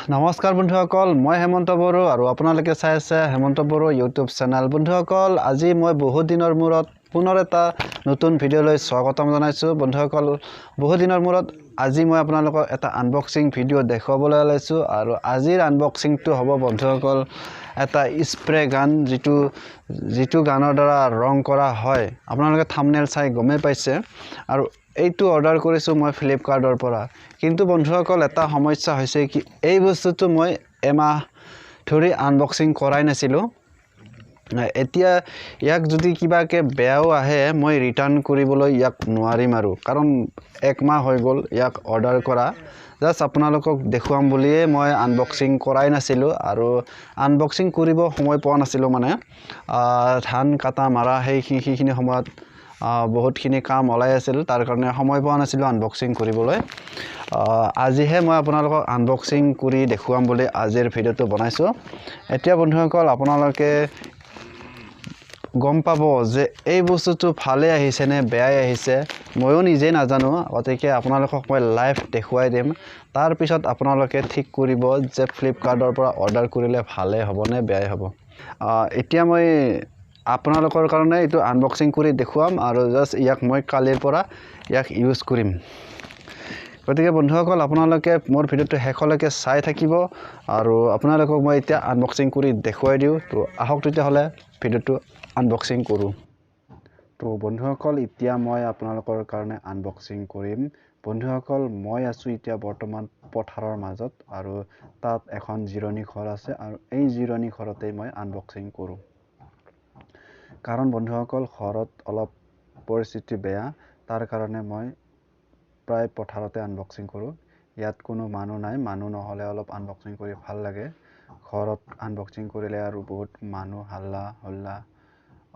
নমস্কাৰ বন্ধুসকল মই হেমন্ত বড়ো আৰু আপোনালোকে চাই আছে হেমন্ত বড়ো ইউটিউব চেনেল বন্ধুসকল আজি মই বহুত দিনৰ মূৰত পুনৰ এটা নতুন ভিডিঅ' লৈ স্বাগতম জনাইছো বন্ধুসকল বহুত দিনৰ মূৰত আজি মই আপোনালোকক এটা আনবক্সিং ভিডিঅ' দেখাবলৈ ওলাইছো আৰু আজিৰ আনবক্সিংটো হ'ব বন্ধুসকল এটা স্প্ৰে গান যিটো গানৰ দ্বাৰা ৰং কৰা হয় আপোনালোকে থাম্বনেল চাই গমে পাইছে আৰু এইটো অৰ্ডাৰ কৰিছো মই ফ্লিপকাৰ্টৰ পৰা কিন্তু বন্ধুসকল এটা সমস্যা হৈছে কি এই বস্তুটো মই এমাহ ধৰি আনবক্সিং কৰাই নাছিলো এতিয়া ইয়াক যদি কিবাকে বেয়াও আহে মই ৰিটাৰ্ণ কৰিবলৈ ইয়াক নোৱাৰিম আৰু কাৰণ এক মাহ হৈ গ'ল ইয়াক অৰ্ডাৰ কৰা জাস্ট আপোনালোকক দেখুৱাম বুলিয়ে মই আনবক্সিং কৰাই নাছিলো আৰু আনবক্সিং কৰিব সময় পোৱা নাছিলো মানে ধান কাটা মাৰা সেইখিনি সময়ত বহুতখিনি কাম ওলাই আছিল তাৰ কাৰণে সময় পোৱা নাছিলো আনবক্সিং কৰিবলৈ আজিহে মই আপোনালোকক আনবক্সিং কৰি দেখুৱাম বুলি আজিৰ ভিডিঅ'টো বনাইছো এতিয়া বন্ধুসকল আপোনালোকে গম পাব যে এই বস্তুটো ভালে আহিছে নে বেয়াই আহিছে ময়ো নিজে নাজানো গতিকে আপোনালোকক মই লাইভ দেখুৱাই দিম তাৰ পিছত আপোনালোকে ঠিক কৰিব যে ফ্লিপকাৰ্টৰ পৰা অৰ্ডাৰ কৰিলে ভালে হ'ব নে বেয়াই হ'ব এতিয়া মই আপোনালোকৰ কাৰণে এইটো আনবক্সিং কৰি দেখুৱাম আৰু জাস্ট ইয়াক মই কালিৰ পৰা ইয়াক ইউজ কৰিম গতিকে বন্ধুসকল আপোনালোকে মোৰ ভিডিঅ'টো শেষলৈকে চাই থাকিব আৰু আপোনালোকক মই এতিয়া আনবক্সিং কৰি দেখুৱাই দিওঁ তো আহক তেতিয়াহ'লে ভিডিঅ'টো আনবক্সিং কৰোঁ তো বন্ধুসকল এতিয়া মই আপোনালোকৰ কাৰণে আনবক্সিং কৰিম বন্ধুসকল মই আছো এতিয়া বৰ্তমান পথাৰৰ মাজত আৰু তাত এখন জিৰণি ঘৰ আছে আৰু এই জিৰণি ঘৰতেই মই আনবক্সিং কৰোঁ কাৰণ বন্ধুসকল ঘৰত অলপ পৰিস্থিতি বেয়া তাৰ কাৰণে মই প্ৰায় পথাৰতে আনবক্সিং কৰোঁ ইয়াত কোনো মানুহ নাই মানুহ নহ'লে অলপ আনবক্সিং কৰি ভাল লাগে ঘৰত আনবক্সিং কৰিলে আৰু বহুত মানুহ হাল্লা হল্লা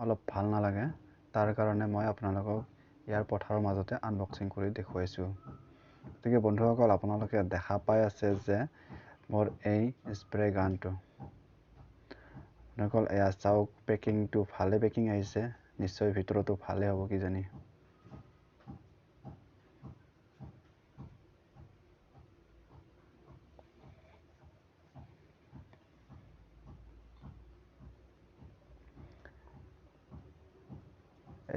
অলপ ভাল নালাগে তাৰ কাৰণে মই আপোনালোকক ইয়াৰ পথাৰৰ মাজতে আনবক্সিং কৰি দেখুৱাইছো গতিকে বন্ধুসকল আপোনালোকে দেখা পাই আছে যে মোৰ এই স্প্ৰে গানটো বন্ধুসকল এয়া চাওক পেকিংটো ভালে পেকিং আহিছে নিশ্চয় ভিতৰতো ভালে হ'ব কি জানি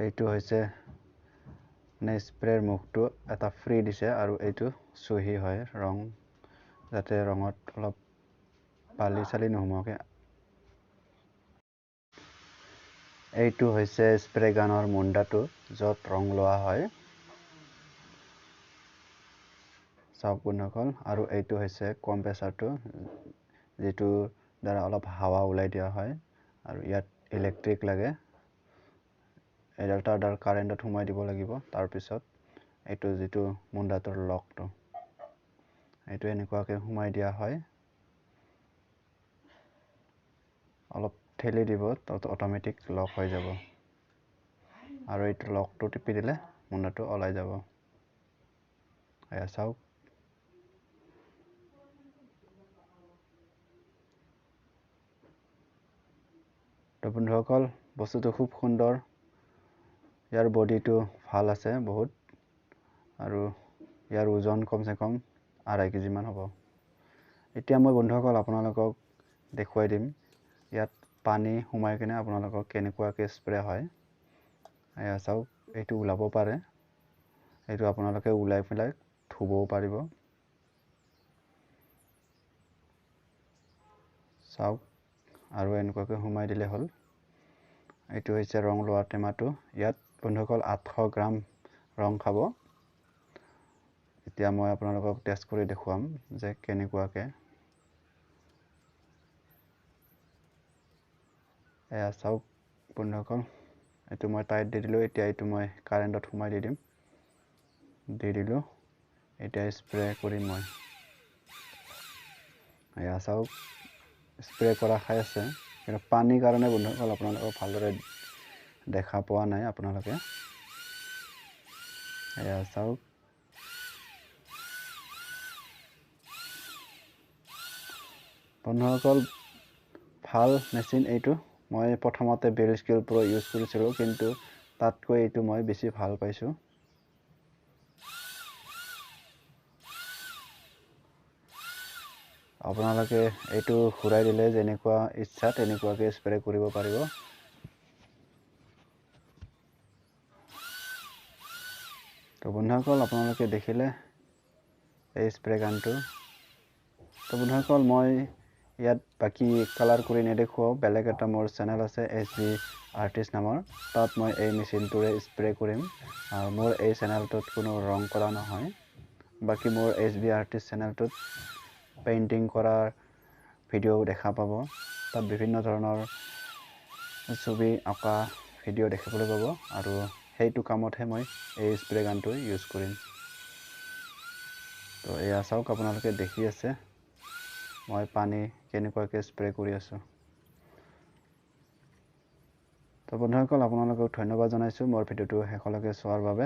এইটো হৈছে মানে স্প্ৰেৰ মুখটো এটা ফ্ৰী দিছে আৰু এইটো চহী হয় ৰং যাতে ৰঙত অলপ বালি চালি নোহোমাকে এইটো হৈছে স্প্ৰে গানৰ মুন্ডাটো য'ত ৰং লোৱা হয় চাওক বন্ধুসকল আৰু এইটো হৈছে কম্প্ৰেছাৰটো যেটো দ্বাৰা অলপ হাৱা ওলাই দিয়া হয় আৰু ইয়াত ইলেক্ট্ৰিক লাগে এডাল তাৰ কাৰেণ্টত সোমাই দিব লাগিব তাৰ পিছত এইটো যেটো মুন্ডাটোৰ লকটো এইটো এনেকুৱাকে সোমাই দিয়া হয় অলপ ঠেলি দিব তো অটোমেটিক লক হৈ যাব আৰু এইটো লকটো টিপি দিলে মুন্ডাটো ওলাই যাব এয়া চাওক তো বন্ধুসকল বস্তুটো খুব সুন্দৰ ইয়াৰ বডিটো ভাল আছে বহুত আৰু ইয়াৰ ওজন কমসে কম 2.5 কেজি মান হ'ব এতিয়া মই বন্ধুসকল আপোনালোকক দেখুৱাই দিম ইয়াত পানী সোমাই কিনে আপোনালোকক কেনেকুৱাকে স্প্ৰে হয় এয়া চাওক এইটো ওলাব পাৰে এইটো আপোনালোকে ওলাই পেলাই ধুবও পাৰিব চাওক আৰু এনেকুৱাকে সোমাই দিলে হ'ল এইটো হৈছে ৰং লোৱা টেমাটো ইয়াত বন্ধুসকল 800 গ্ৰাম ৰং খাব এতিয়া মই আপোনালোকক টেষ্ট কৰি দেখুৱাম যে কেনেকুৱাকে এয়া চাওক বন্ধুসকল এইটো মই টাইট দি দিলো এতিয়া এইটো মই কাৰেণ্টত সোমাই দি দিলো এতিয়া স্প্ৰে কৰিম মই এয়া চাওক স্প্ৰে কৰা খাই আছে কিন্তু পানীৰ কাৰণে বন্ধুসকল আপোনালোকক ভালদৰে দেখা পোৱা নাই আপোনালোকে এয়া চাওক বন্ধুসকল ভাল মেচিন এইটো মই প্ৰথমতে বেল স্কিল প্ৰ ইউজ কৰিছিলো কিন্তু তাতকৈ এইটো মই বেছি ভাল পাইছো আপোনালোকে এইটো ঘূৰাই দিলে যেনেকুৱা ইচ্ছা তেনেকুৱাকৈ স্প্ৰে কৰিব পাৰিব। তো বন্ধুসকল আপোনালোকে দেখিলে এই স্প্ৰে গানটো। তো বন্ধুসকল মই ইয়াত বাকী কালাৰ কৰি নেদেখুৱাও, বেলেগ এটা মোৰ চেনেল আছে SB আৰ্টিষ্ট নামৰ, তাত মই এই মেচিনটোৰে স্প্ৰে কৰিম। আৰু মোৰ এই চেনেলটোত কোনো ৰং কৰা নহয়। বাকী মোৰ SB আৰ্টিষ্ট চেনেলটোত পেইণ্টিং কৰাৰ ভিডিঅ' দেখা পাব। তাত বিভিন্ন ধৰণৰ ছবি অঁকা ভিডিঅ' দেখিবলৈ পাব, আৰু সেইটো কামতহে মই এই স্প্ৰে গানটো ইউজ কৰিম। তো এয়া চাওক, আপোনালোকে দেখি আছে মই পানী কেনেকুৱাকৈ স্প্ৰে কৰি আছোঁ। তো বন্ধুসকল আপোনালোকক ধন্যবাদ জনাইছোঁ মোৰ ভিডিঅ'টো শেষলৈকে চোৱাৰ বাবে।